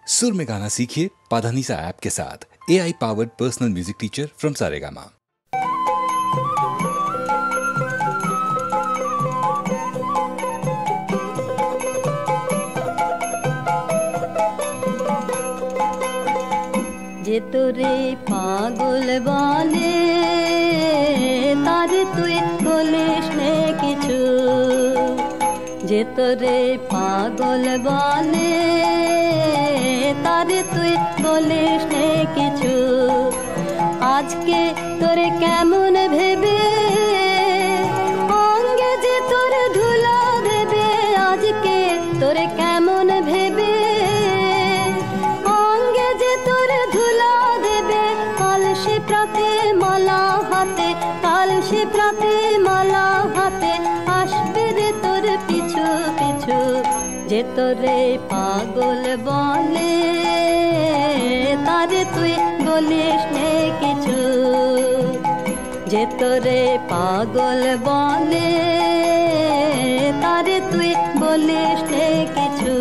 सुर में गाना सीखिए पाधानीसा ऐप के साथ। AI powered personal music teacher from Saregama. যে তোরে পাগল বলে তার তুই বলিস নে কিছু, যে তোরে পাগল বলে তার তুই বলিস নে কিছু। আজকে তোরে কেমন ভেবে অঙ্গে যে তোর ধুলা দেবে, আজকে তোরে কেমন ভেবে অঙ্গে যে তোর ধুলা দেবে। কাল সে প্রাতে মালা হাতে, কাল সে প্রাতে মালা হাতে আসবে রে তোর পিছু পিছু। যে তোরে পাগল বলে তারে তুই বলিস নে কিছু, যে তোরে পাগল বলে তারে তুই বলিস নে কিছু।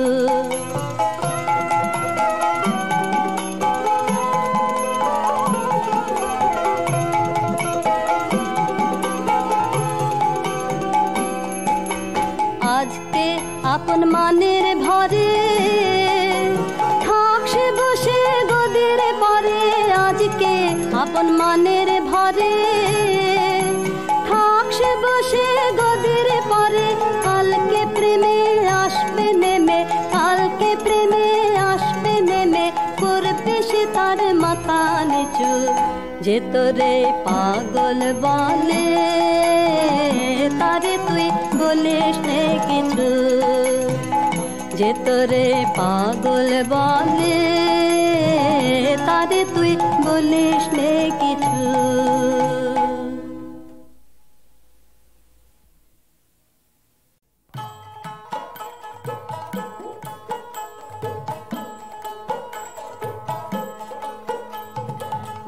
আজকে আপন মানের ভরে থাকছে বসে গদির পরে, আজকে আপন মানের ভরে থাকছে বসে গদির পরে। কালকে প্রেমে আসবে নেমে, কালকে প্রেমে আসবে নেমে করবে সে তার মাথা নিচু। যে তোরে পাগল বলে তারে তুই বলিস নে কিছু, যে তোরে পাগল বলে তারে তুই বলিস নে কিছু।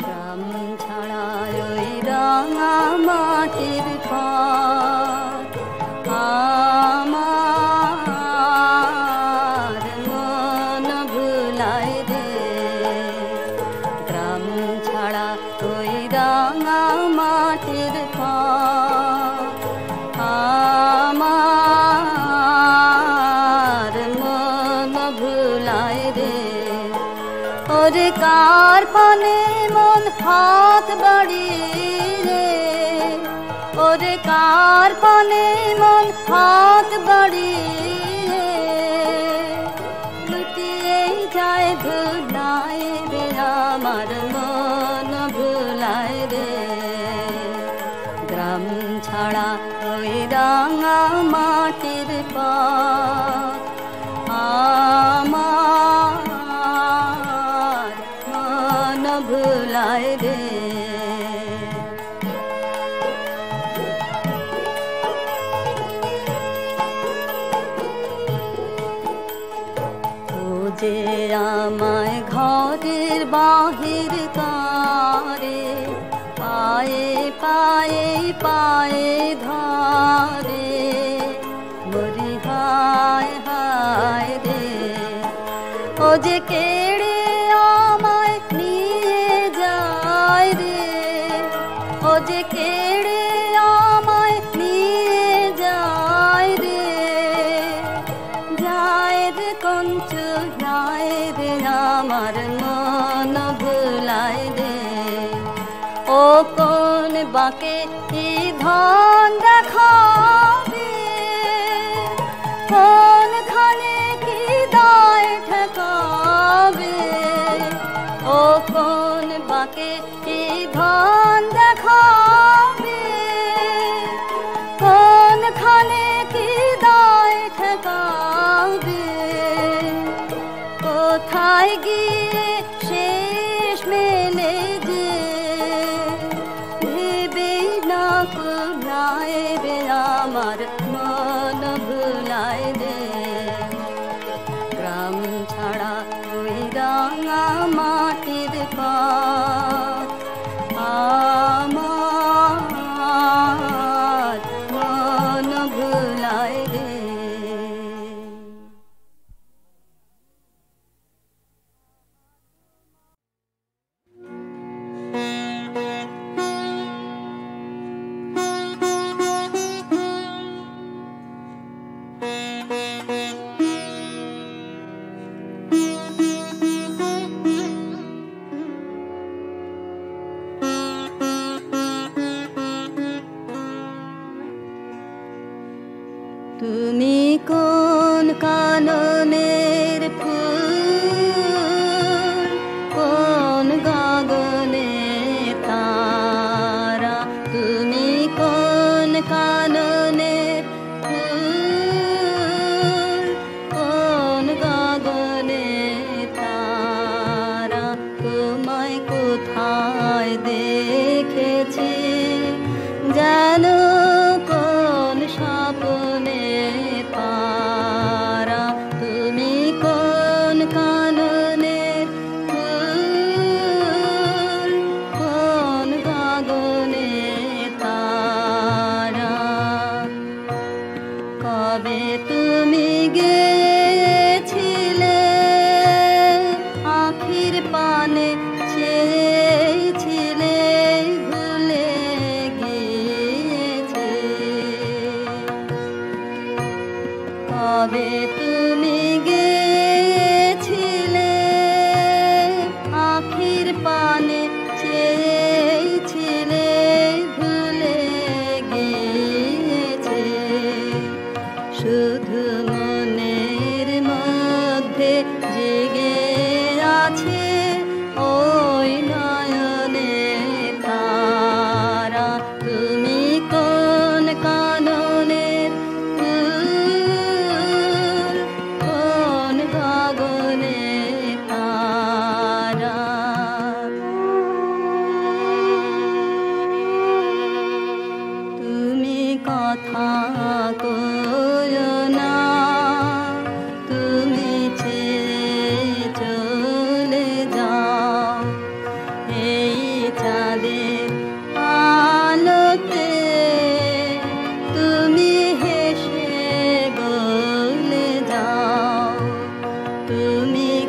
গ্রাম ছাড়া ওই রাঙা মাটির পথ আমার মন ভুলায় রে। গ্রাম ছাড়া ওই রাঙা মাটির পথ আমার মন ভুলায় রে। ওরে কার পানে মন হাত বাড়িয়ে, ওরে কার পানে মন হাত বাড়িয়ে লুটিয়ে যায় ধুলায় রে। আমার মন ভুলায় রে। গ্রাম ছাড়া ওই রাঙা মাটির পথ আমার মন ভুলায় রে। যে আমায় ঘরের বাহির করে, পায়ে পায়ে পায়ে ধরে মরি হায় হায় রে। ও যে কেড়ে আমায় নিয়ে যায় রে, ও যে কেড়ে আমায় নিয়ে যায় রে। যায় রে কঞ্চু যায় রে, আমার মন ভুলায় রে। ও কোন বাঁকে কি ধন দেখাবে, কোন খানে কি দায় ঠেকাবে। ও কোন বাঁকে কি ধন দেখাবে, কোন খানে কি দায় ঠেকাবে। কোথায় গিয়ে শেষ মেলে যে ভেবেই না কুলায় রে। আমার মন ভুলায় রে। গ্রাম ছাড়া ওই রাঙা মাটির পথ আমার মন ভুলায় রে।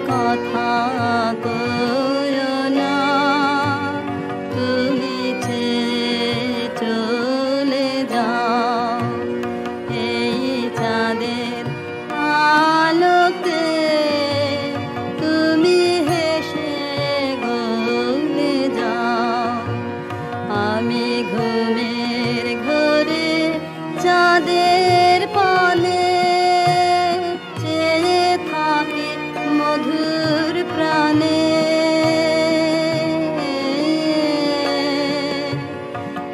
কথা কইও না, তুমি চলে যাও এই চাঁদের আলোতে, তুমি হেসে গলে যাও। আমি ঘুমের ঘরে চাঁদের পানে চেয়ে থাকি মধুর প্রাণে,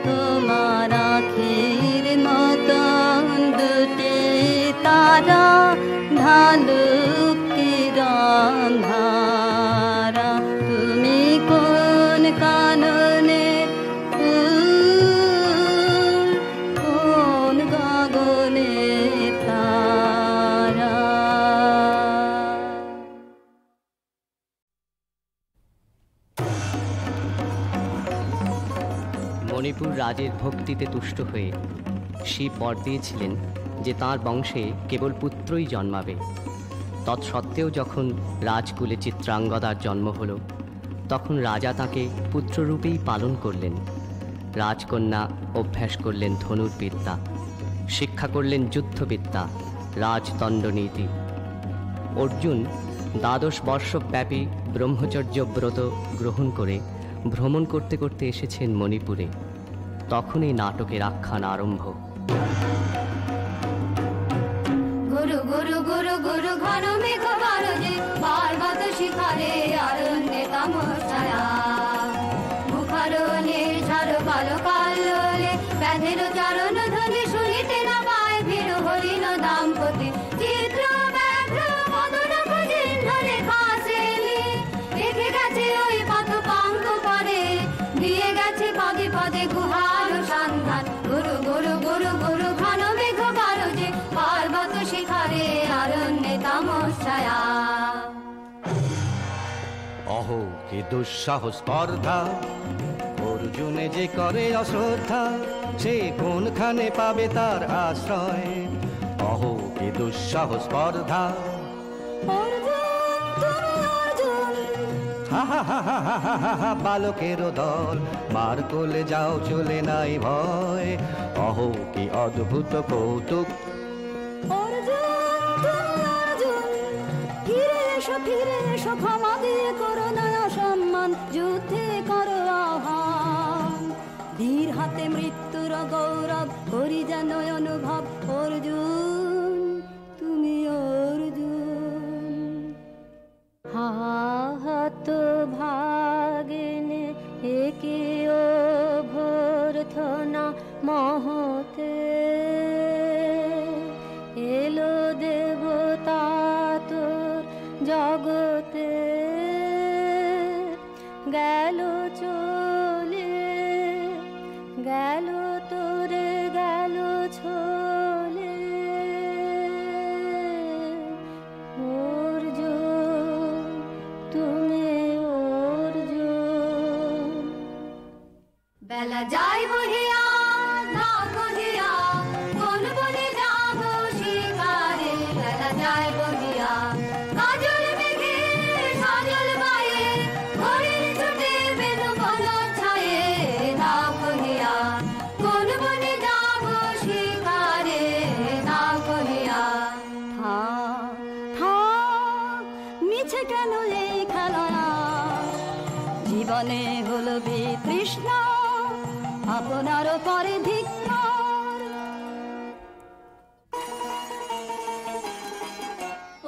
তোমার আখির মতন দুটি তারা ঢালুক কিরণ ধারা, তুমি কোন কাননে কোন গগনে তারা। মণিপুর রাজের ভক্তিতে তুষ্ট হয়ে শিব বর দিয়েছিলেন যে তাঁর বংশে কেবল পুত্রই জন্মাবে। তৎসত্ত্বেও যখন রাজকুলে চিত্রাঙ্গদার জন্ম হল, তখন রাজা তাকে পুত্ররূপেই পালন করলেন। রাজকন্যা অভ্যাস করলেন ধনুর্বিদ্যা, শিক্ষা করলেন যুদ্ধবিদ্যা, রাজদণ্ডনীতি। অর্জুন 12 বর্ষব্যাপী ব্রহ্মচর্য ব্রত গ্রহণ করে ভ্রমণ করতে করতে এসেছেন মণিপুরে। তখন এই নাটকের আখ্যান আরম্ভ। গুরু গুরু গুরু গুরু ঘন মেঘ বারজে, পার্বত শিখরে অরণ্যে তমসায়া, মুখারণের ঝাড় কালো কালোলে, ব্যাধের চরণ ধ্বনি শুনিতে না পায় ভীর হরিণ দাম্পতি, চিত্র ব্যাঘ্র মদন চিহ্ন লেখা শ্রেণী, রেখে গেছে ওই পথ পাঙ্ক করে, দিয়ে গেছে পদে পদে গুহার সন্ধান। গুরু গুরু গুরু গুরু ঘন মেঘ বারজে, পার্বত শিখরে অরণ্যে তমসায়া। অহো কি দুঃসাহস স্পর্ধা, অর্জুনে যে করে অশ্রদ্ধা, সে কোনখানে পাবে তার আশ্রয়। অহো কি দুঃসাহস স্পর্ধা, বালকের দল মার কোলে যাও চলে নাই ভয়। অহো কি অদ্ভুত কৌতুক, ফিরে এসো ক্ষমা দিয়ে করো নয়া সম্মান, যুদ্ধে করো আহ্বান, ধীর হাতে মৃত্যুর গৌরব করি যেন অনুভব। অর্জুন তুমি অর্জুন, হাত ভাগিনে একে অভ্যর্থনা মহতে, এলো দেবতা তোর জগতে, গেল চলে গেল তোরে গেল ছলে। অর্জুন তুমি অর্জুন। বেলা যাই বহিয়া দাও বহিয়া, কোন বনে যাব শিকারে। বেলা যায় বহিয়া কাজল মেঘে সাজল বায়ে, ঘরের ছুটে বেনু বন ছায়ে। দাও বহিয়া কোন বনে যাব শিকারে, দাও বহিয়া। মিছে কেন এই খেলা, জীবনে হলো বিতৃষ্ণা, আপনার পরে ধিক্কার।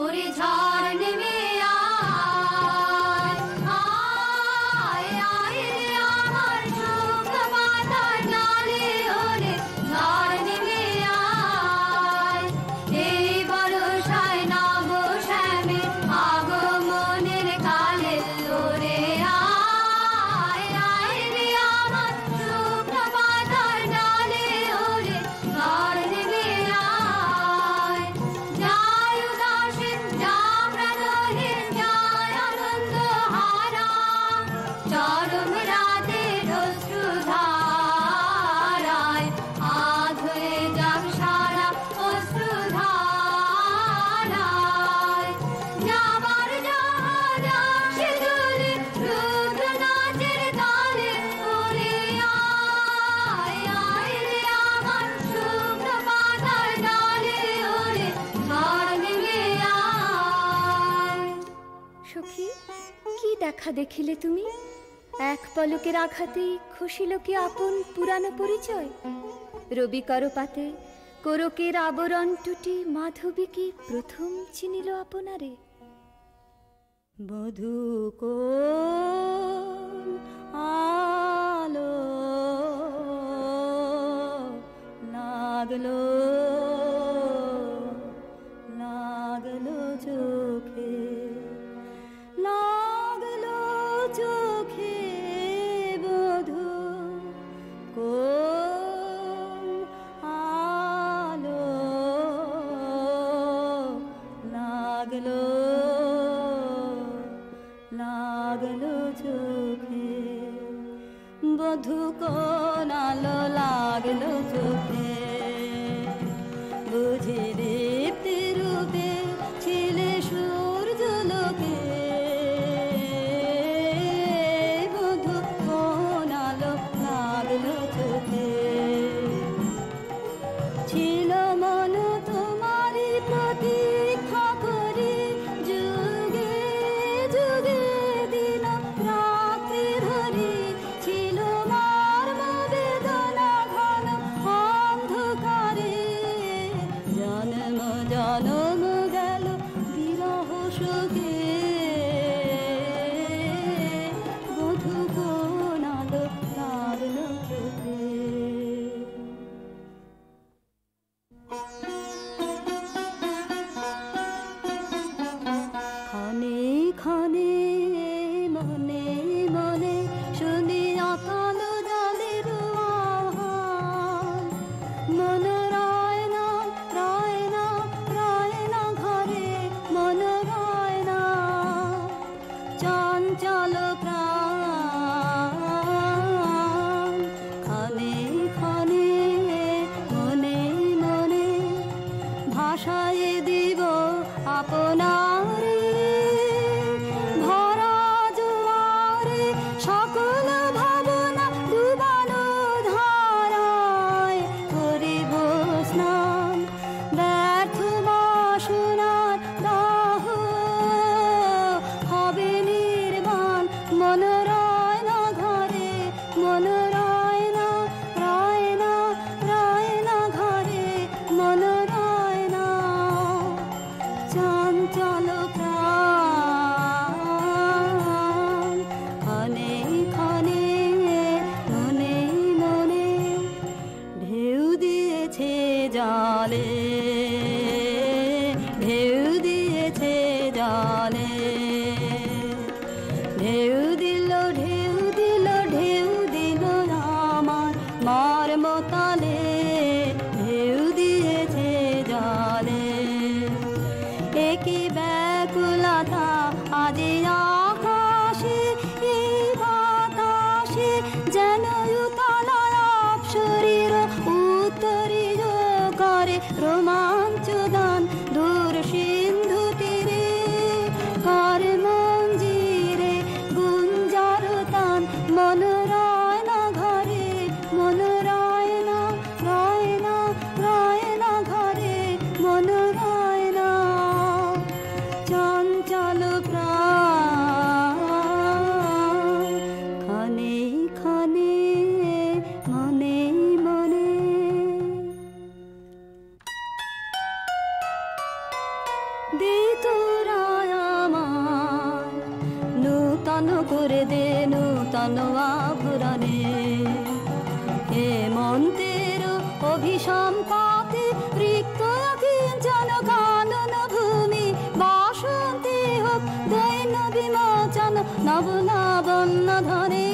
ওরে ঝড় নেমে আয়, আয় আয় রে আমার শুকনো পাতার ডালে। ওরে ঝড় নেমে আয়, এই বর্ষায় নব শ্যামে আগমনের কালে। ওরে আয় আয় রে আমার শুকনো পাতার ডালে। কি কি দেখা দেখিলে তুমি? এক পলকের আঘাতেই খসিল কি আপন পুরানো পরিচয়? রবি করপাতে কোরকের আবরণ টুটি মাধবী কি প্রথম চিনিল আপনারে? বধূ কোন আলো লাগলো লাগলো চোখে, লাগলো চোখে বধূ কোন আলো লাগলো লাগলো চোখে, বধূ কোন আলো লাগলো চোখে। বুঝি দীপ্তি রূপে ছিলে সূর্য লোকে, বধূ কোন আলো লাগলো চোখে। ছিল মন তোমারই প্রতীক্ষা করি, যুগে যুগে দিন রাত্রি ধরি। ছিল মর্ম বেদনা ঘন অন্ধকারে, জন্ম জন্ম গেল বিরহ শোকে, বধূ কোন আলো লাগলো চোখে। ক্ষণে ক্ষণে মনে মনে শুনি অতল জলের আহ্বান, মন রয় না রয় না রয় না ঘরে, মন রয় না চঞ্চল প্রাণ। ক্ষণে ক্ষণে মনে মনে ভাষায় দিব আপনারে, ভরা জোয়ারে সকল ভাবনা ডুবানো ধারায় করিব স্নান। ব্যর্থ বাসনার দাহ হবে নির্বাণ, মন রয় না ঘরে, মন রয় না রয় না রয় না ঘরে, মন রয় না চঞ্চল প্রাণ। ক্ষণে ক্ষণে মনে মনে ঢেউ দিয়েছে জলে, ঢেউ দিয়েছে জলে, ঢেউ দিল ঢেউ দিল ঢেউ দিল আমার মর্ম তলে, ঢেউ দিয়েছে জলে। একই ব্যাকুলতা আজি আকাশে, এই বাতাসে যেন উতলায় অপসরীর উত্তরীয় করে রোমাঞ্চ দান। দূর সিন্ধু তীরে করে মঞ্জিরে গুঞ্জার তান, মন রয় না ঘরে, মন রয় না রয় না রয় না ঘরে, মন রয় না চঞ্চল প্রাণ। ক্ষণে ক্ষণে মনে মনে দে তোরা আমার নূতন করে দে নূতন আভরণে। হেমন্তের অভিসম্পাতে রিক্ত কিঞ্চন কানন ভূমি, বাসন্তে হোক দৈন্য বিমোচন নব লাবণ্য ধরে।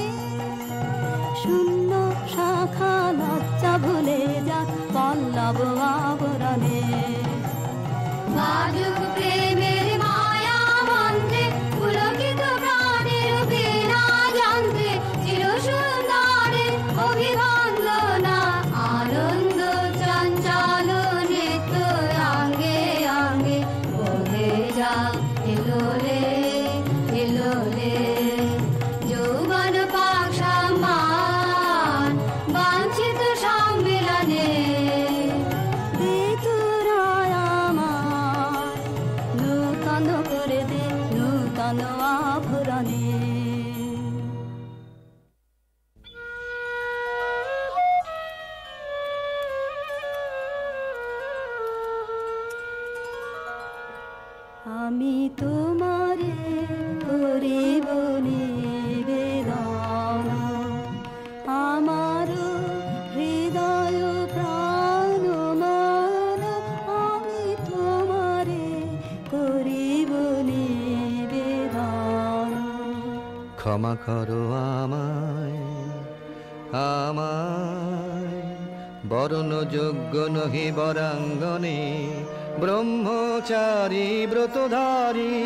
শূন্য শাখা লজ্জা ভুলে যাক পল্লব আবরণে। লাজুক প্রেমের মায়া মন্ত্রে পুলকিত প্রাণের বীণা যন্ত্রে চির সুন্দরে অভিবন্দনা। আনন্দ চঞ্চল নৃত্য অঙ্গে অঙ্গে বহে যাক হিলোলে হিলোলে। যৌবন পাক সম্মান বাঞ্ছিত সম্মিলনে। দে তোরা আমার নূতন আভরণে। আমি তোমারে করিব নিবেদন, আমার হৃদয় প্রাণ মন আমি তোমারে করিব নিবেদন। ক্ষমা করো আমায়, আমায় বরণ যোগ্য নহি বরাঙ্গনে, ব্রহ্মচারী ব্রতধারী।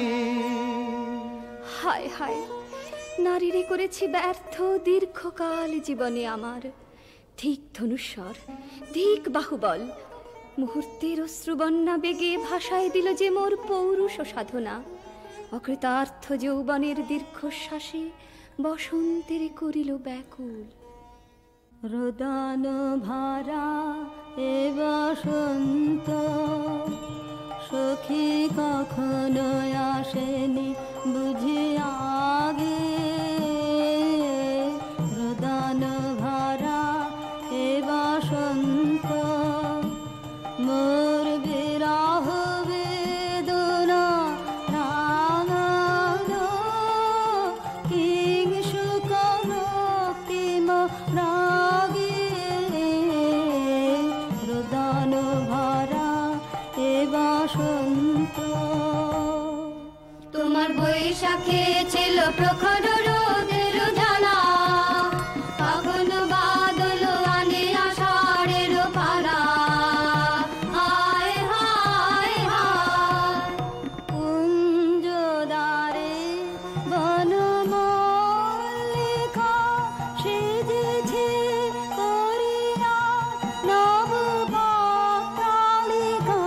হায় হায়, নারীরে করেছি ব্যর্থ দীর্ঘকাল জীবনে আমার। ধিক ধনুস্বর, ধিক বাহুবল, মুহূর্তের অশ্রুবন্যা বেগে ভাষায় দিল যে মোর পৌরুষ সাধনা। অকৃতার্থ যৌবনের দীর্ঘশ্বাসে বসন্তের করিল ব্যাকুল। রোদন ভরা এ বসন্ত সখী কখনো আসেনি বুঝি আগে। রোদন ভরা এ বসন্ত মোর বিরহ বেদনা রাঙাল কিং সুখ রক্তিম রাগে। রোদন ভরা এ বসন্ত। তোমার বৈশাখে ছিল প্রখর রোদের জানা, কখনো বাদল আনে আষাঢ়ের পারা। হায় হায় হায়, কুঞ্জদ্বারে বনমল্লিকা সেজেছে করিয়া নবপত্রালিকা।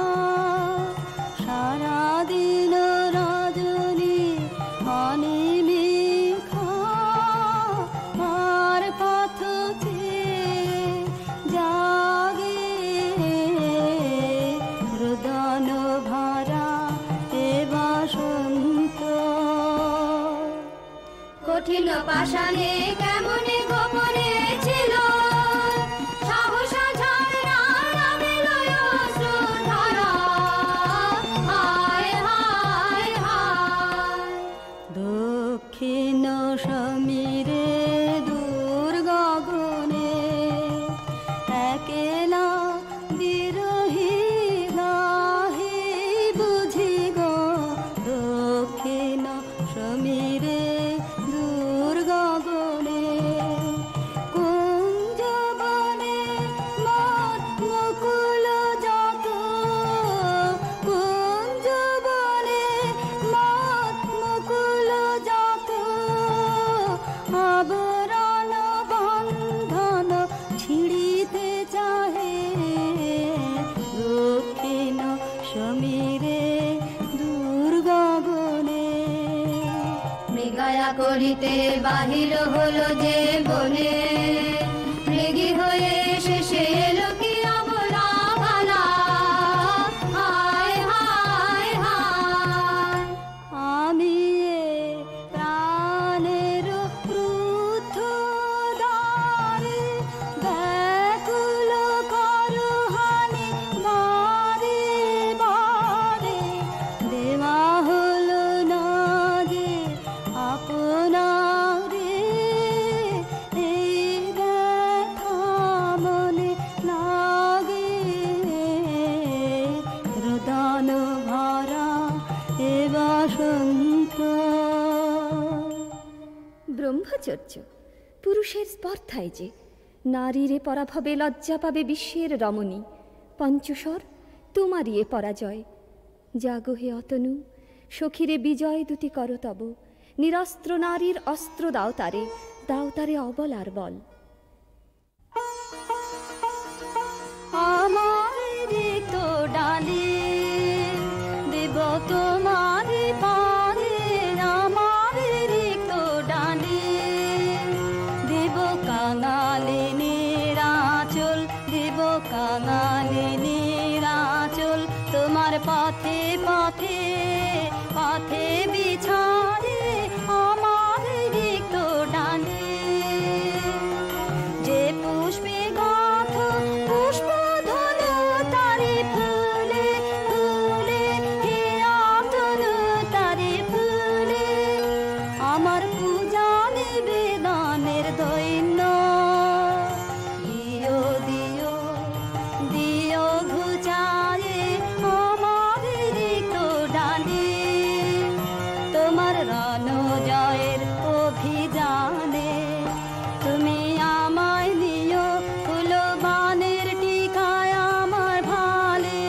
সারাদিন রজনী অনিমিখা আর পথ চেয়ে জাগে। রোদন ভরা এ বসন্ত। কঠিন পাষাণে কেমনে গোপনে ছিল সাহসা ঝরনা নামিল অশ্রুধারা। হায় হায় হায়, দক্ষিণ সমীরে দূর গগনে একেলা বিরহী গাহে বুঝি গো। দক্ষিণ সমীরে দূর গগনে কুঞ্জবনে মত মুকুল যত। কুঞ্জবনে মত মুকুল যত আবরণ বন্ধন ছিড়িতে চাহে। দক্ষিণ সমীরে দূর গগনে মৃগয়া করিতে বাহির হলো যে বনে, মৃগী হয়ে শেষে এলো কি অবলা বালা। হায় হায় হায়, আমি এ প্রাণের ক্রুদ্ধ দ্বারে ব্যাকুল করহানি বারে বারে। দেওয়া হলো না যে আপনারে, এই ব্যথা মনে লাগে। রোদন ভরা এ বসন্ত। ব্রহ্মচর্য পুরুষের স্পর্ধায় যে নারীরে পরাভবে লজ্জা পাবে বিশ্বের রমণী। পঞ্চস্বর তোমারই এ পরাজয়। জাগো হে অতনু, সখীরে বিজয় দুতি কর তব। নিরস্ত্র নারীর অস্ত্র দাও তারে, দাও তারে অবলার বল। আমার রিক্ত ডালি দেব তোমার পারে। আমার রিক্ত ডালি দেব কাঙালিনীর আঁচল। দেব কাঙালিনীর আঁচল তোমার পথে পথে পথে বিছাড়ে আমার পূজা নিবেদনের দৈন্য। দিও দিও দিও ঘুচায়ে আমার রিক্ত ডালি, তোমার রণজয়ের অভিযানে তুমি আমায় নিও ফুলবানের টিকায় আমার ভালে।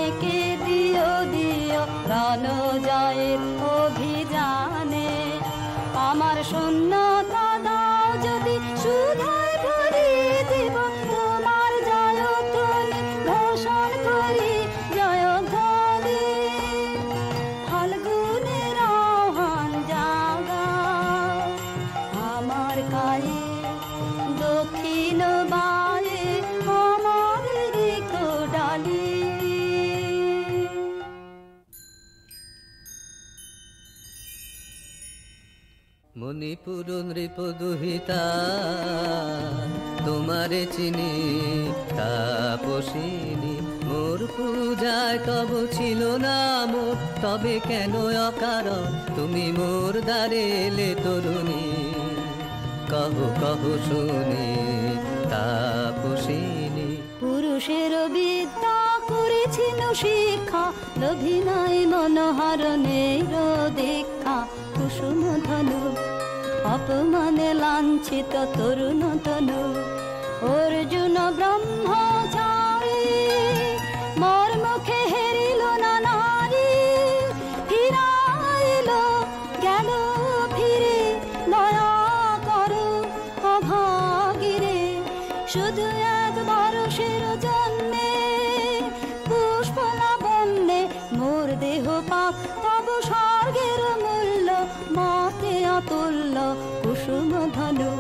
একে দিও দিও রণজয়ের অভিযানে, আমার শূন্যতা দাও যদি শুধায় ভরিয়ে দিব, তোমার জয়ধ্বনি ঘোষণ করি জয়ধ্বনি। ফাল্গুনের আহ্বান জাগাও আমার কায়ে, দক্ষিণ বায়ে আমার রিক্ত ডালি। মণিপুর নৃপ দুহিতা তোমারে চিনি তাপসিনী, মোর পূজায় তব ছিল না মোর, তবে কেন অকারণ তুমি মোর দ্বারে এলে তরুণী। কহ কহ শুনি তাপসিনী। পুরুষের বিদ্যা করেছিল শিক্ষা, লোভী নাই মনোহরণের দীক্ষা। কুসুম ধনু অপমানে লাঞ্ছিত তরুণ তনু, অর্জুন ব্রহ্মচারী মোর মুখে হেরিল না নারী। ফিরাইল গেল ফিরে দয়া করো অভাগিরে, শুধু একবার শির জন্যে পুষ্পলাবণ্যে মোর দেহ পাক তব স্বর্গের মূল্য মাতে অতুল্য। কুসুম ধনু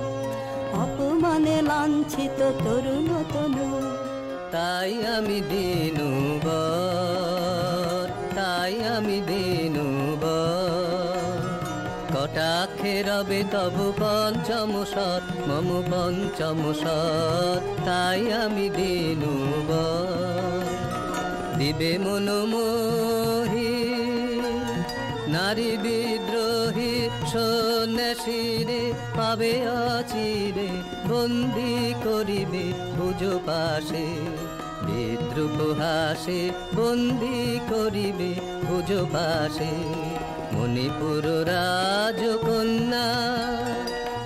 অপমানে লাঞ্ছিত তরুণ তনু, তাই আমি দিনুবর, তাই আমি দিনুবর। কটাক্ষে রবে তব পঞ্চম স্বর, মম পঞ্চম স্বর। তাই আমি দিনুবর। দিবে মনোমোহী নারী বিদ্রোহী সন্ন্যাসীরে পাবে অচিরে, বন্দি করিবে ভুজ পাশে বিদ্রুপ হাসে, বন্দি করিবে ভুজ পাশে। মণিপুর রাজকন্যা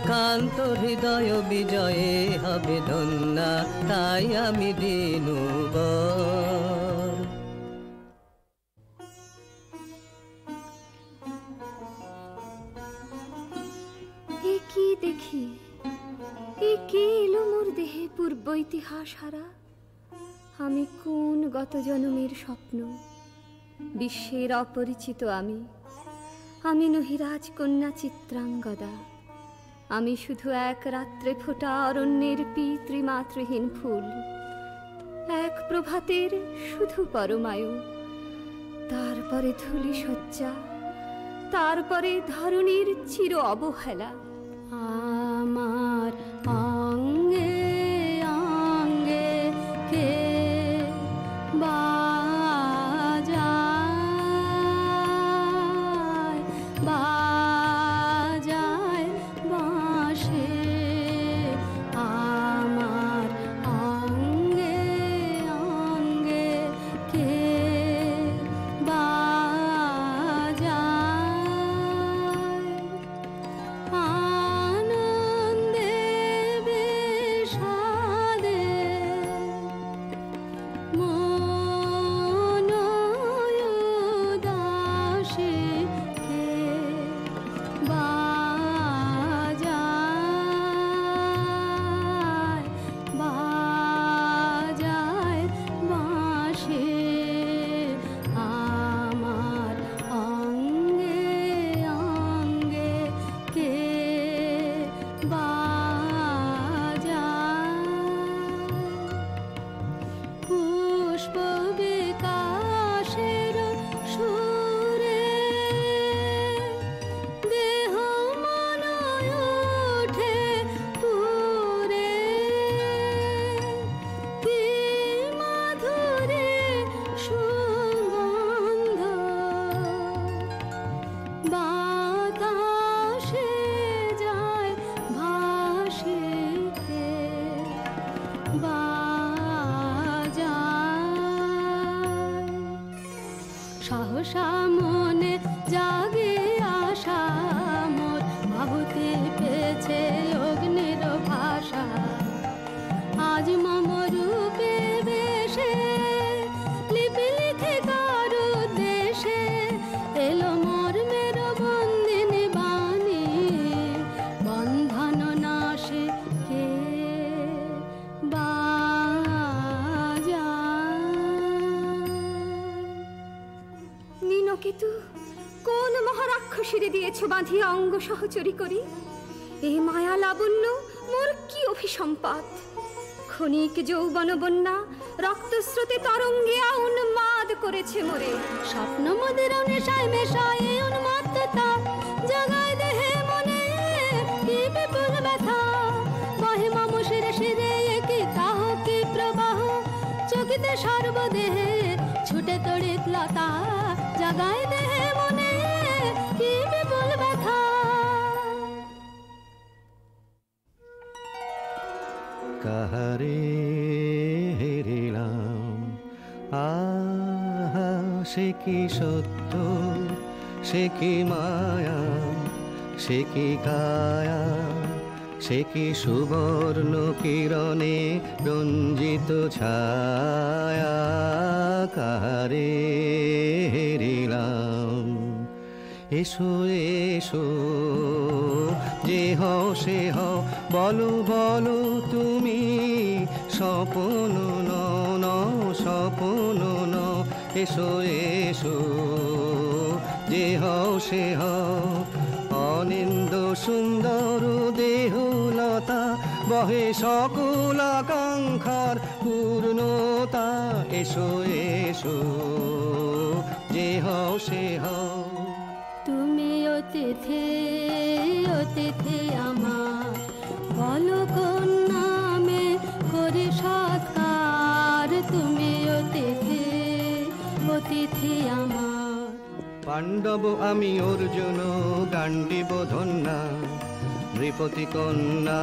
কান্ত হৃদয় বিজয়ে হবে ধন্যা, তাই আমি দিনুবর। এ কি দেখি, এ কে এলো মোর দেহে পূর্ব ইতিহাস হারা। আমি কোন গত জন্মের স্বপ্ন, বিশ্বের অপরিচিত আমি। আমি নহি রাজকন্যা চিত্রাঙ্গদা, আমি শুধু এক রাত্রে ফোটা অরণ্যের পিতৃমাতৃহীন ফুল। এক প্রভাতের শুধু পরমায়ু, তারপরে ধূলি শয্যা, তারপরে ধরণীর চির অবহেলা। আমার অঙ্গে অঙ্গে কে বাজায় বাজায় বাঁশি। আমার অঙ্গে অঙ্গে কে বাজায়, আনন্দে বাঁধিয়া অঙ্গ সহচরী করি। এ মায়া লাবণ্য মোর কি অভিসম্পাত। ক্ষণিক যৌবন বন্যা রক্তস্রোতে তরঙ্গিয়া উন্মাদ করেছে মোরে। স্বপ্ন মদের নেশায় মেশায় উন্মাত্ততা জাগায় দেহে মনে কি বিপুল ব্যথা। বহে মম শিরে শিরে কি তাহ কি প্রবাহ, চকিতে সর্বদেহে ছুটে তড়িৎ লতা। জাগায় দেহে মনে কি বিপুল ব্যথা। কাহারে হেরিলাম আহা, সে কি সত্য, সে কি মায়া, সে কি কায়া, সে কি সুবর্ণ কিরণে রঞ্জিত ছায়া। কাহারে হেরিলাম এসো এসো, যে হও সে হও, বলো বলো তুমি স্বপন ন স্বপন ন। এসো এসো, যে হও সে হও, অনিন্দ সুন্দর দেহলতা বহে সকল আকাঙ্ক্ষার পূর্ণতা। এসো এসো, যে হও সে হও। তুমি অতিথি অতিথি আমার, বলো কোন নামে করি সৎকার। তুমি অতিথি অতিথি আমার। পাণ্ডব আমি অর্জুন গান্ডীব ধন্যা, নৃপতি কন্যা।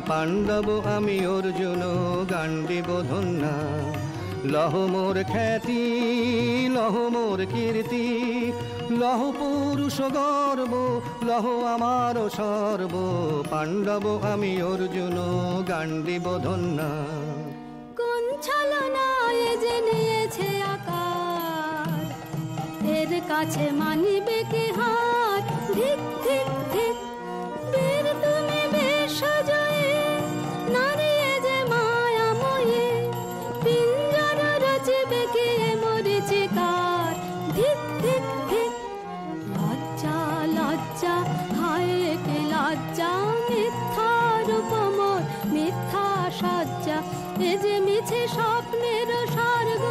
পাণ্ডব আমি অর্জুন গান্ডীব ধন্যা। লহ মোর খ্যাতি, লহ মোর কীর্তি, লহ পুরুষ গর্ব, লহ আমার সর্ব। পাণ্ডব আমি অর্জুন গান্ডীব ধন্যা। কোন ছলনায় যে নিয়েছে আকার, এর কাছে মানিবে কি হার। ধিক ধিক ধিক, বীর তুমি বিশ্বজয়ী, নারী যে মায়াময়ী। পিঞ্জর রচিবে কি মরিচিকার। ধিক ধিক ধিক, লজ্জা লজ্জা, হায় কি লজ্জা। মিথ্যা রূপমোর মিথ্যা সজ্জা, এ যে মিছে স্বপ্নের স্বর্গ,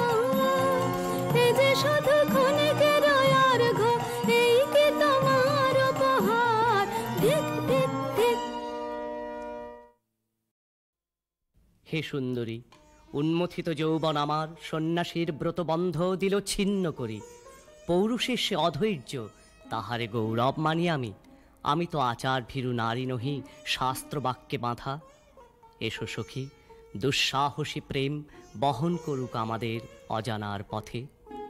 এ যে শুধু ক্ষণিকের অর্ঘ্য। এই কি তোমার উপহার। ধিক ধিক ধিক। হে সুন্দরী, উন্মথিত যৌবন আমার সন্ন্যাসীর ব্রতবন্ধ দিল ছিন্ন করি। পৌরুষের সে অধৈর্য, তাহারে গৌরব মানি আমি। আমি তো আচার ভীরু নারী নহি, শাস্ত্র বাক্যে বাঁধা। এসো সখী, দুঃসাহসী প্রেম বহন করুক আমাদের অজানার পথে।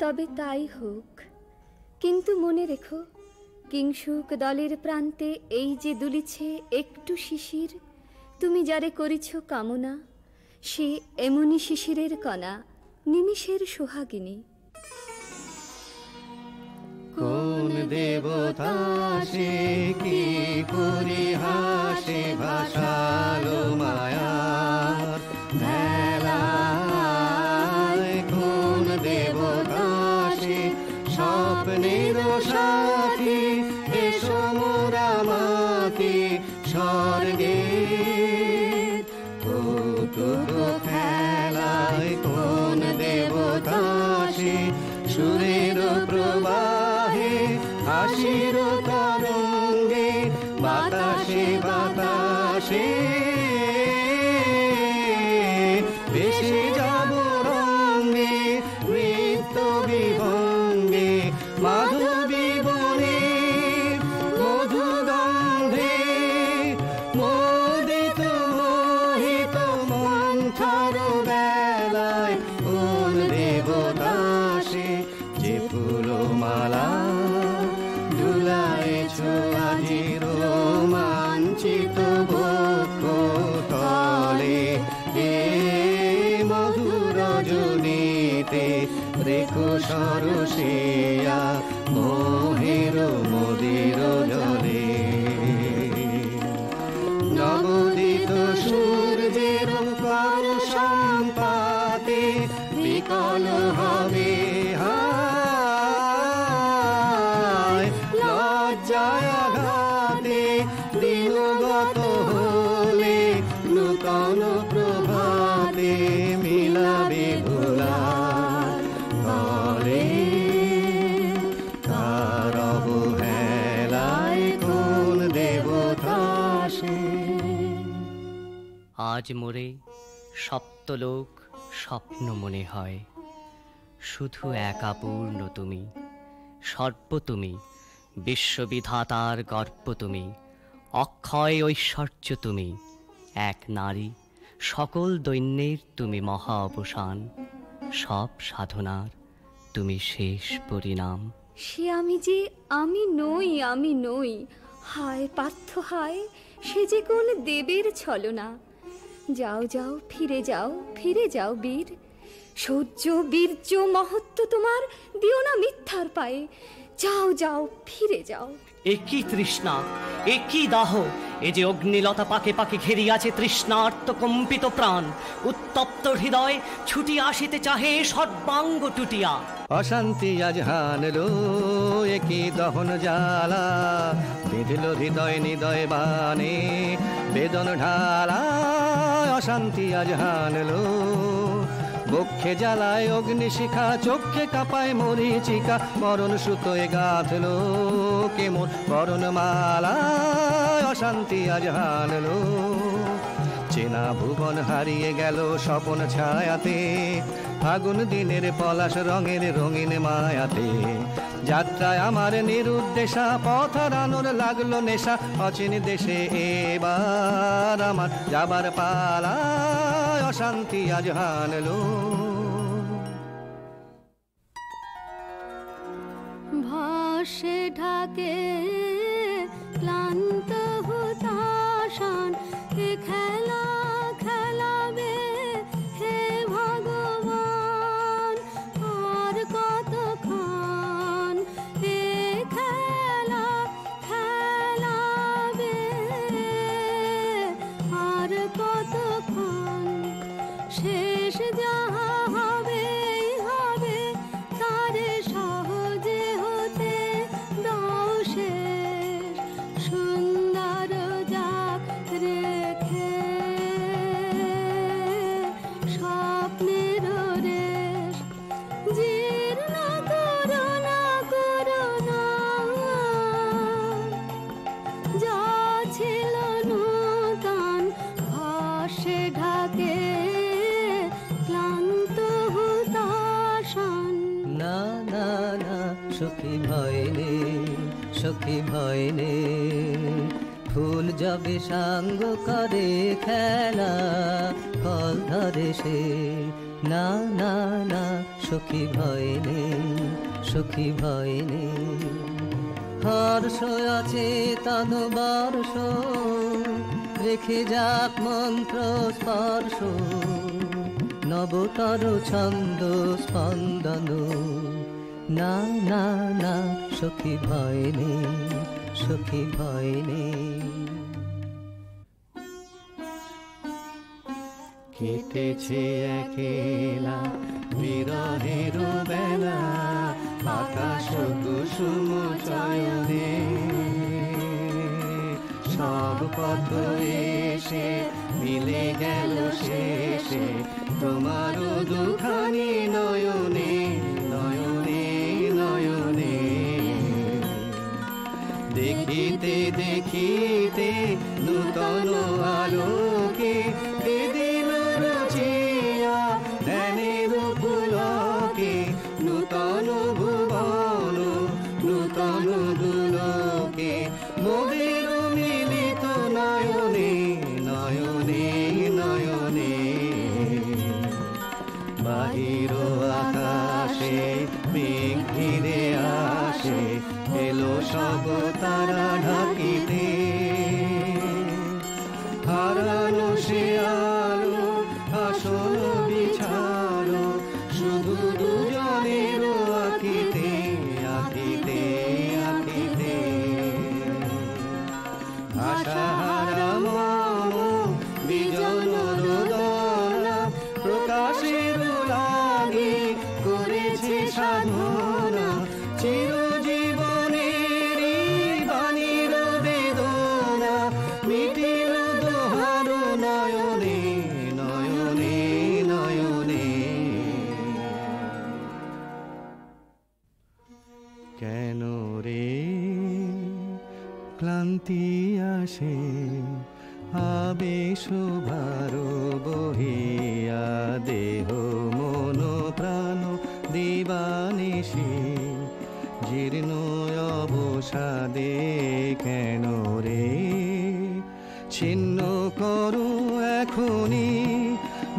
তবে তাই হোক, কিন্তু মনে রেখো, কিংসুক দলের প্রান্তে এই যে দুলিছে একটু শিশির, তুমি যারে করিছ কামনা, সে এমনি শিশিরের কণা, নিমিষের সোহাগিনী। কোন দেবতা সে কি করি হাসে ভাসালো মায়ার ভেলায়। কোন দেবতা সে স্বপ্নের সাথী, এসো মোরা মাতি স্বর্গে কৌতুক খেলায়। কোন দেবতা সে সুরের প্রবাহে, হাসির তরঙ্গে, বাতাসে বাতাসে ভেসে যাব রঙ্গে। নৃত্য বিভঙ্গে মাধবী বনে, মধু গন্ধে মোদিত মোহিত মন্থর বেলায়। কোন দেবতা সে যে ফুলমালা ঝুলাইছ আজি রোমাঞ্চিত বক্ষ তলে। এ মধুর রজনীতে রেখো সরসিয়া মোহের মদির জলে। নবোদিত সূর্যের কর সম্পাতে বিকল হবে হায়। লজ্জায় আঘাতে দিনগত হলে নূতন প্রভাতে মিলাবে ভোলার ঘরে তার অবহেলায় কোন দেবতা সে। আজ মোরে সপ্তলোক স্বপ্ন মনে হয়, শুধু একা পূর্ণ তুমি, সর্ব তুমি, বিশ্ববিধাতার গর্ব তুমি, অক্ষয় ঐশ্বর্য তুমি, এক নারী, সকল দৈন্যের তুমি মহা অবসান, সব সাধনার তুমি শেষ পরিণাম। সে আমি যে আমি নই, হায় পার্থ হায়, সে যে কোন দেবের ছলনা। যাও যাও ফিরে যাও বীর, শৌর্য বীর্য মহত্ব তোমার দিও না মিথ্যার পায়ে। যাও যাও ফিরে যাও। একই তৃষ্ণা, একই দাহ, এ যে অগ্নিলতা পাকে পাকে ঘেরিয়াছে তৃষ্ণার্ত কম্পিত প্রাণ, উত্তপ্ত হৃদয় ছুটি আসিতে চাহে সর্বাঙ্গ টুটিয়া। অশান্তি আজ হানলো একই দহন জ্বালা, বেঁধল হৃদয় নিদয় বানে বেদন ঢালা। অশান্তি আজ হানলো বক্ষে জ্বালায় অগ্নিশিখা, চোখে কাঁপায় মরিচিকা, মরণ সুতোয় গাঁথলো কেমন বরণ মালা। অশান্তি আজ হানলো চেনা ভুবন হারিয়ে গেল স্বপন ছায়াতে, ফাগুন দিনের পলাশ রঙের রঙিন মায়াতে। যাত্রায় আমার নিরুদ্দেশা, পথ হারানোর লাগলো নেশা, অচিন দেশে এবার আমার যাবার পালা। অশান্তি আজ হানলো। ভাসে ঢাকে ক্লান্ত হুতাশান, এ খেলা খেলাবে হে ভগবান, আর কতক্ষণ এ খেলা খেলাবে, আর কতক্ষণ শেষ যাহা হবে হবে, তারে সহজে হতে দাও শেষ, সুন্দর যাক রেখে স্বপ্নের রেশ। জীর্ণ করুণা করুণা যা ছিল নূতন, ভাসে ঢাকে ক্লান্ত হুতাশান। না না না সখী ভয় নে, সখী ভয় নে, ফুল যাবে সাঙ্গ করে খেলা ফল ধরে সে। না না না সখী ভয় নে, সখী ভয় নে। হর্ষ আছে তন বর্ষ, রেখে যাক মন্ত্র স্পর্শ, নবতর ছন্দ স্পন্দন। না না না সখী ভয় নে, সখী ভয় নে। কেটেছে একেলা বিরহের বেলা, আকাশ কুসুম চয়নে, সব পথ এসে মিলে গেল শেষে তোমার দুখানি নয়নে নয়নে নয়নে। দেখিতে দেখিতে নূতন আলোকে দিল রচিয়া ধ্যানের পুলকে, নূতন ভুবন নূতন দুলোকে, মোদের মিলিত নয়নে নয়নে নয়নে। বাহির আকাশে মেঘ ঘিরে আসে, এলো সব তারা ঢাকিতে, হারানো সে আলো আসন বিছানো, শুধু দুজনের আঁকিতে আঁকিতে আঁকিতে। আশাহারা মন বিজন রোদনা, প্রকাশের লাগি করেছে সাধনা, চিরজীবনের বাণীর ক্লান্তি আসে আবেশ ভার বহিয়া দেহ মন প্রাণ দিবানিশি জীর্ণ অবসাদে কেন রে ছিন্ন করো এখনি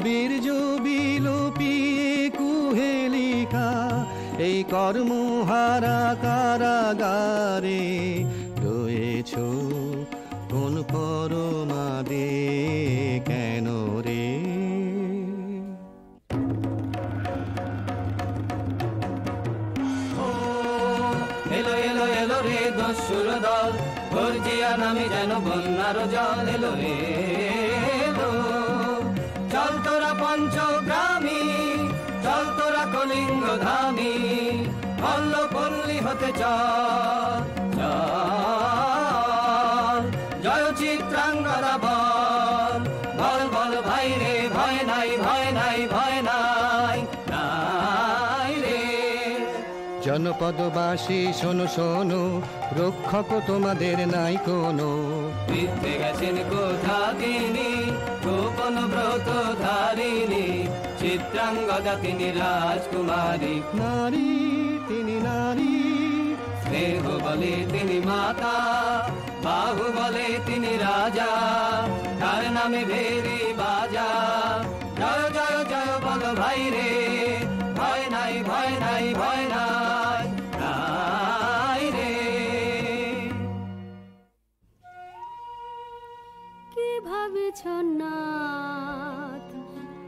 বীর্য বিলোপিয়ে কুহেলিকা এই কর্মহারা কারাগারে রয়েছ কোন পরমাদে কেন রে এলো এলো এলো রে দস্যুর দল গর্জিয়া নামে যেন বন্যার জল এলো রে এলো চল তোরা পঞ্চগ্রামী চল তোরা কলিঙ্গ ধামী মল্ল পল্লী হতে চল চল জয় চিত্রাঙ্গদা বল বল বল ভাই রে ভয় নাই ভয় নাই ভয় নাই নাই রে জনপদবাসী শোনো শোনো রক্ষক তোমাদের নাই কোনো বৃদ্ধে গেছেন কোথা তিনি গোপন ব্রত ধারিণী চিত্রাঙ্গদা তিনি রাজকুমারী নারী তিনি নারী স্নেহ বলে তিনি মাতা বাহু বলে তিনি রাজা তার নামে ভেরি বাজা জয় জয় জয় বল ভাই রে ভয় নাই ভয় নাই ভয় নাই নাই রে কি ভাবিছ নাথ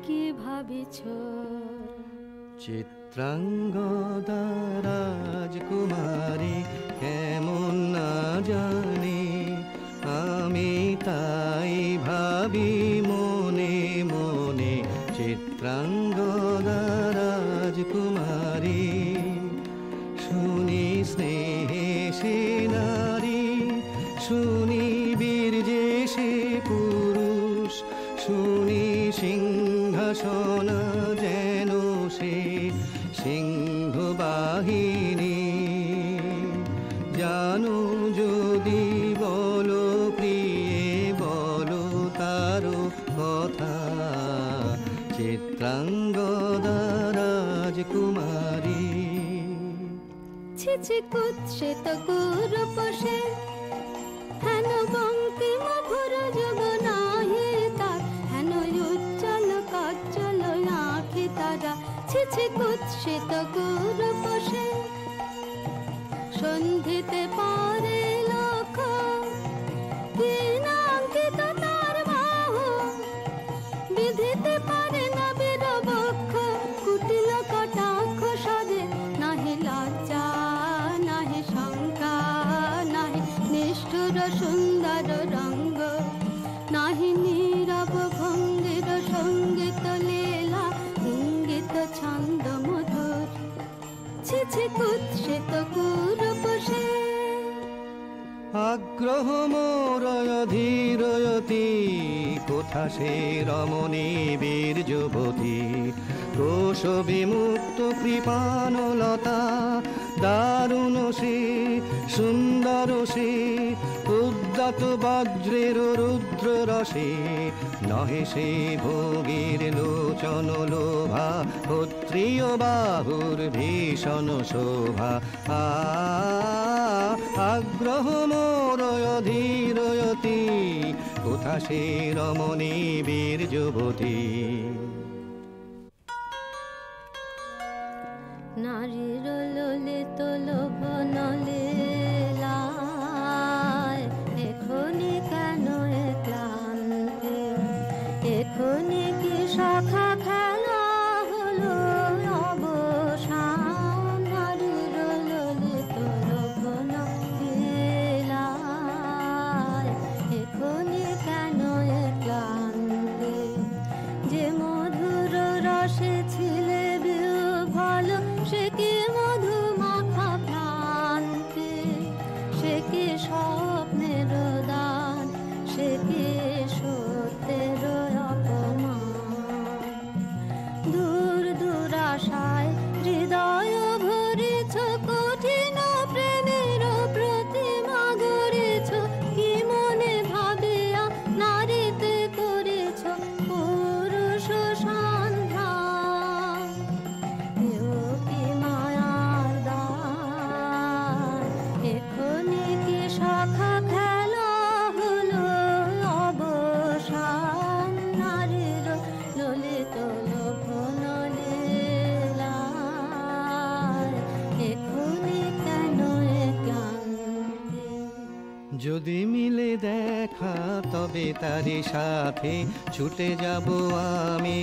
কি ভাবিছ চিত্রাঙ্গদা রাজকুমারী কেমন না জানে আমি তাই ভাবি মনে মনে চিত্রাঙ্গদা রাজকুমারী শুনি স্নেহে সে নারী শুনি বীর্যে সে পুরুষ শুনি সিংহাসন যেন সে সিংহ বাহিনী জানো যদি বলো প্রিয়ে বলো তারও কথা চিত্রাঙ্গদা রাজকুমারী ছিছি কুৎসিত গুরুপসে হেন বঙ্কিম ভুর যোগ নাহি তার হেন উজ্জ্বল কাজ্জল আঁখি তারা ছিছি কুৎসিত গুরুপসে সন্ধিতে পারে লক্ষ কি নাঙ্কিত তার বাহু বিধিতে পারে না বীরবক্ষ কুটিল কটাক্ষ সদে নাহি লজ্জা নাহি শঙ্কা নাহি নিষ্ঠুর সুন্দর রঙ্গ নাহি নীরব ভঙ্গির সঙ্গীত লীলা ইঙ্গিত ছন্দ মধুর ছিছি কুৎসিত কুরুপসে আগ্রহ মোরয় ধীরয়তি কোথা সে রমণী বীর যুবতী কোশ বিমুক্ত কৃপানলতা দারুণ সে সুন্দর সে উদ্যত বজ্রের রুদ্র রসে নহে সে ভোগীর লোচন লোভা ক্ষত্রিয় বাহুর ভীষণ শোভা আগ্রহ মোরয় ধীরয়তি কোথা সে রমণী বীর যুবতী নারীর ললিত লোভন লীলায় এখনি কেন এ ক্লান্তি এখনি কি শাখা খেলা হলো অবসান নারীর ললিত লোভন লীলায় এখনি কেন এ ক্লান্তি যে মোর যদি মিলে দেখা তবে তারি সাথে ছুটে যাব আমি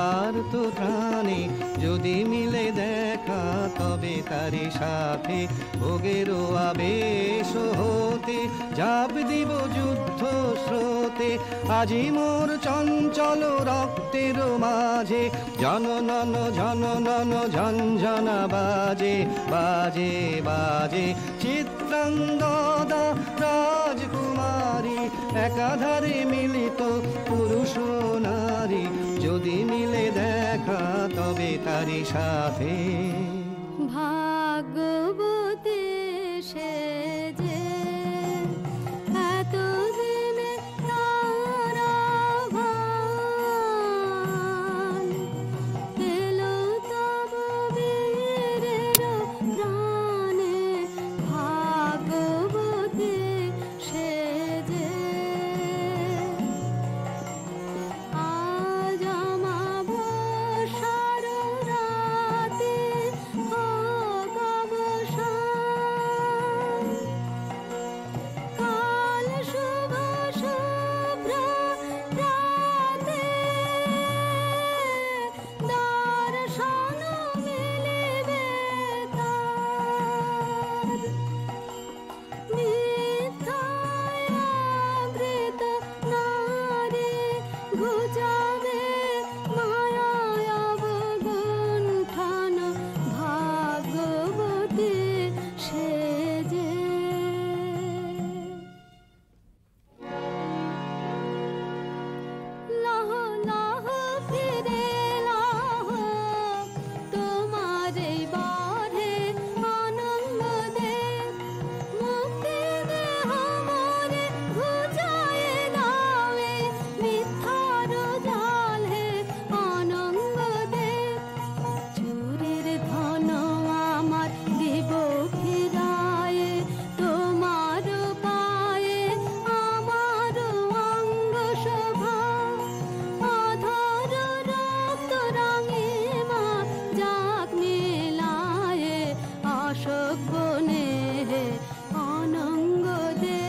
আর তো প্রাণে। যদি মিলে দেখা তবে তারি সাথে ভোগেরও আবেশ হতে ঝাঁপ দিব যুদ্ধ স্রোতে। আজি মোর চঞ্চল রক্তের মাঝে জননন ঝননন ঝঞ্ঝনা বাজে বাজে বাজে। চিত্রাঙ্গদা রাজকুমারী একাধারে মিলিত পুরুষ নারী। যদি মিলে দেখা তবে তারি সাথে। ভাগ্যবতী সেজে এতদিনে তারা ভান এলো তব বীরের প্রাণে। ভাগ্যবতী সেজে আজ আমাবস্যার রাতে হোক অবসান। কাল শুভ শুভ্র রাতে দর্শন মিলিবে তার। মিথ্যায় আবৃত নারী ঘুচাবে মায়ায় অবগুণ্ঠন। ভাগ্যবতী সেজে লহ লহ ফিরে লহ তোমার এই বারে আনন্দ দে। মুক্তি দেহ মোরে ঘুচায়ে দাও মিথ্যার জাল হে আনন্দ দে। চুরির ধন আমার দিব ফিরায়ে তোমার পায়ে আমার অঙ্গ শোভা। অধর রক্ত রাঙিমা যাক মেলায়ে অশোক বনে অনঙ্গ দে।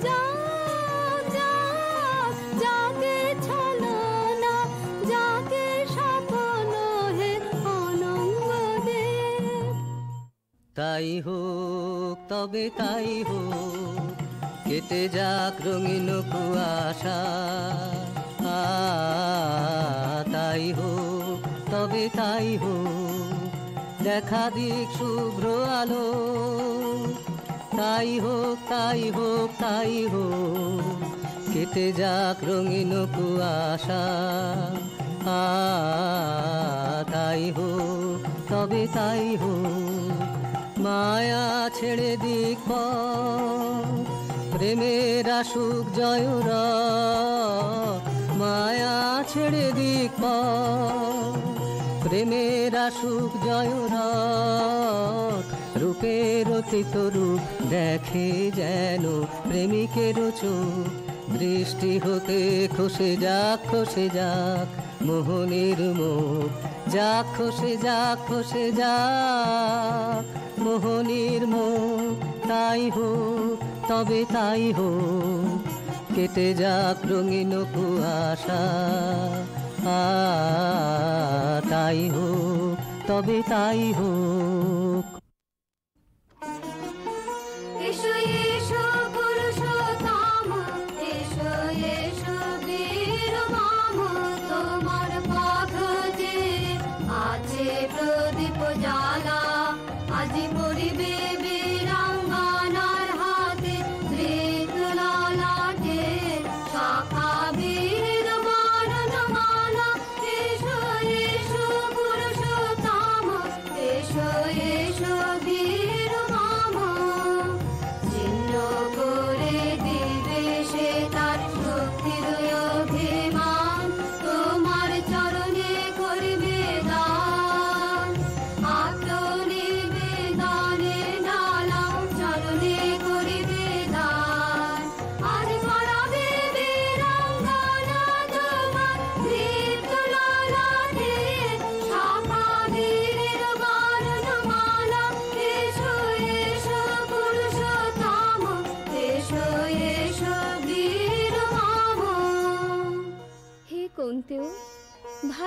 যাক যাক যাকে ছলনা যাকে স্বপ্ন হে অনঙ্গ দে। তাই হোক তবে তাই হোক, কেটে যাক রঙিন কুয়াশা। তাই হোক তবে তাই হোক, দেখা দিক শুভ্র আলো। তাই হোক তাই হোক তাই হোক, কেটে যাক রঙিন কুয়াশা। তাই হোক তবে তাই হোক, মায়া ছেড়ে দিক পথ, প্রেমের আসুক জয়রথ। মায়া ছেড়ে দিক পথ, প্রেমের আসুক জয়রথ। রূপের অতীত রূপ দেখে যেন প্রেমিকের চোখ। দৃষ্টি হতে খসে যাক মোহনের মুখ। যাক খসে যাক মোহনের মুখ। তাই হোক তবে তাই হোক, কেটে যাক রঙিন কুয়াশা। তাই হোক তবে তাই হোক। এসো এসো পুরুষোত্তম, এসো এসো বীর মাম। তোমার পথ যে আছে প্রদীপ জ্বালা, আজি পড়িবে বীরাঙ্গনার হাতে ধৃত ললাটে শাখা বীর বরণমালা। এসো এসো পুরুষোত্তম, এসো এসো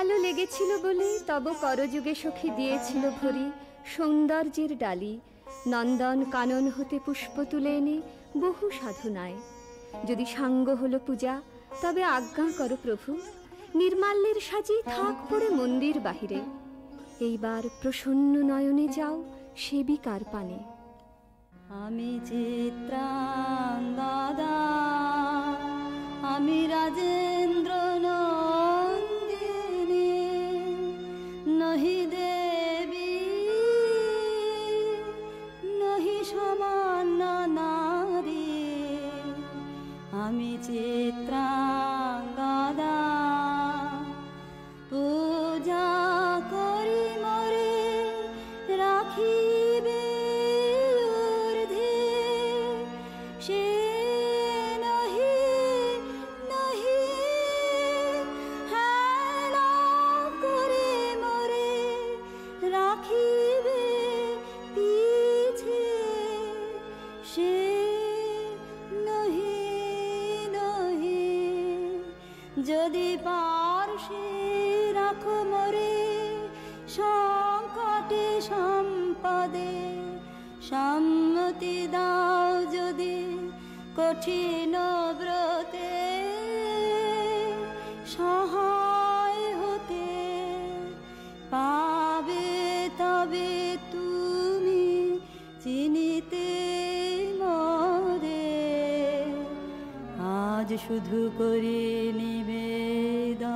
ভালো লেগেছিল বলে তব করযুগে সখী দিয়েছিল ভরি সৌন্দর্যের ডালি। নন্দন কানন হতে পুষ্প তুলে এনে বহু সাধনায়। যদি সাঙ্গ হলো পূজা, তবে আজ্ঞা করো প্রভু, নির্মাল্যের সাজি থাক পড়ে মন্দির বাহিরে। এইবার প্রসন্ন নয়নে যাও সেবিকার পানে। আমি চিত্রাঙ্গদা, আমি রাজেন্দ্র নন্দিনী, নহি দেবী নহি সমান নারী। আমি চিত্রাঙ্গদা, পূজা করি মরে রাখিবে ঊর্ধ্বে, সে নহি নহি হেলা করে মরে রাখিবে পিছে, সে নহি নহি। যদি পার্শ্বে রাখো মরে সংকটে সম্পদে, সম্মতি দাও যদি কঠিন ব্রতে, সহায় হতে পাবে তবে তুমি চিনিতে মোরে। আজ শুধু করি নিবেদন,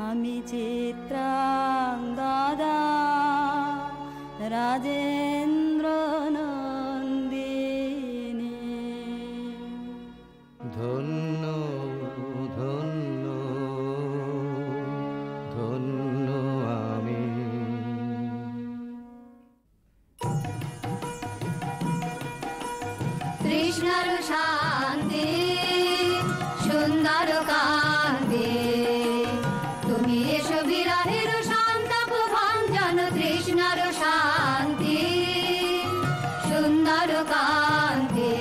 আমি চিত্রাঙ্গদা, রাজেন্দ্র নন্দিনী। ধন্য ধন্য ধন্য আমি। কৃষ্ণর শান্তি সুন্দর কান্তি, তুমি এসো বিরহের সন্তাপ ভঞ্জন। কৃষ্ণর শান্তি সুন্দর কান্তি,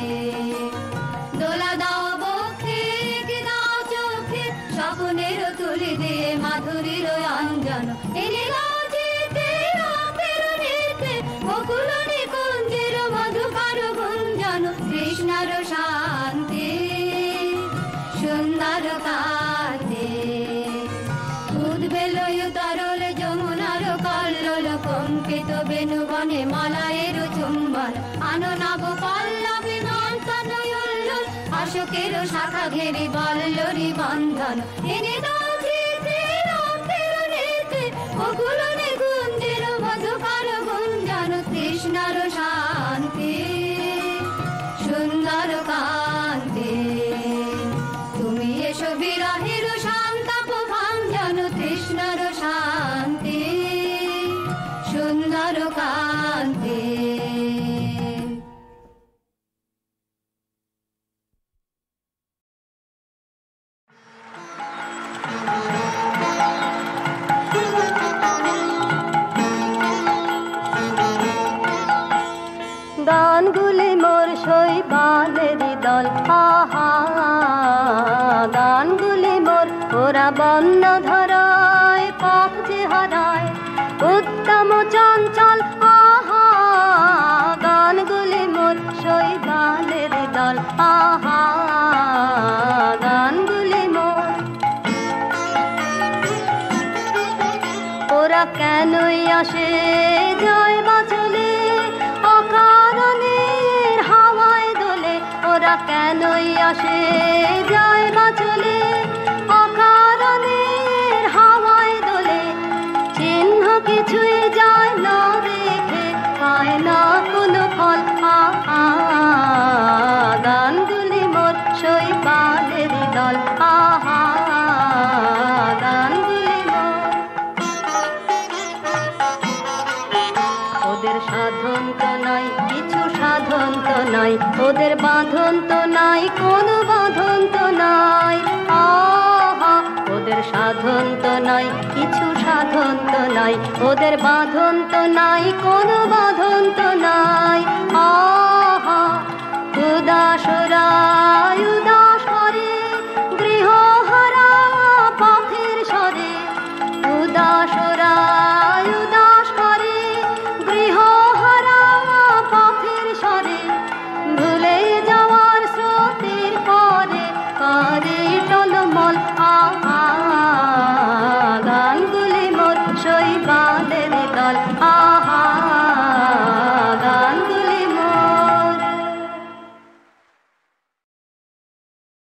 দোলা দাও বক্ষে কি দাও চোখে, স্বপ্নের তুলি দিয়ে মাধুরীর অঞ্জন। এনে দাও চিতে রক্তের নিতে, বকুল নিকুঞ্জের মধুকর গুঞ্জন। কৃষ্ণর শান্তি সুন্দর কান্তি, উদ্বেল তরল যমুনার কল্লোল, কম্পিত বেণুবনে মলয়ের চুম্বন। আনো নব পল্লবী মন্থন উল্লোল, অশোকের শাখা ঘেরি বল্লরি বন্ধন। এনে দাও চিতে রক্তের নিতে, বকুল নিকুঞ্জের মধুকর গুঞ্জন। কৃষ্ণর শান্তি সুন্দর কান্তি, তুমি এসো বিরহের সন্তাপ ভঞ্জন। কৃষ্ণর শান্তি সুন্দর কান্তি। গানগুলি মোর শৈবালেরই দল, আহা গানগুলি মোর ওরা বন্য ধরায়, পাখ যে হারায় উত্তম চঞ্চল, আহা গানগুলি মোর শৈবালেরই দল, আহা গানগুলি মোর। ওরা কেনই আসে জয় বাচলে, অকারণের হাওয়ায় দোলে। ওরা কেনই আসে যায় বাচলে, অকারণের হাওয়ায় দোলে। চিহ্ন কিছুই যায় না রেখে, পায় না কোনো ফল, গানগুলি মোর শৈবালেরই দল, আহা গানগুলি মোর। ওদের সাধন তো নাই কিছু সাধন তো নাই, ওদের বাঁধন তো নাই কোনো বাঁধন তো নাই, আহা ওদের সাধন তো নাই কিছু সাধন তো নাই, ওদের বাঁধন তো নাই কোনো বাঁধন তো নাই, আহা উদাসরা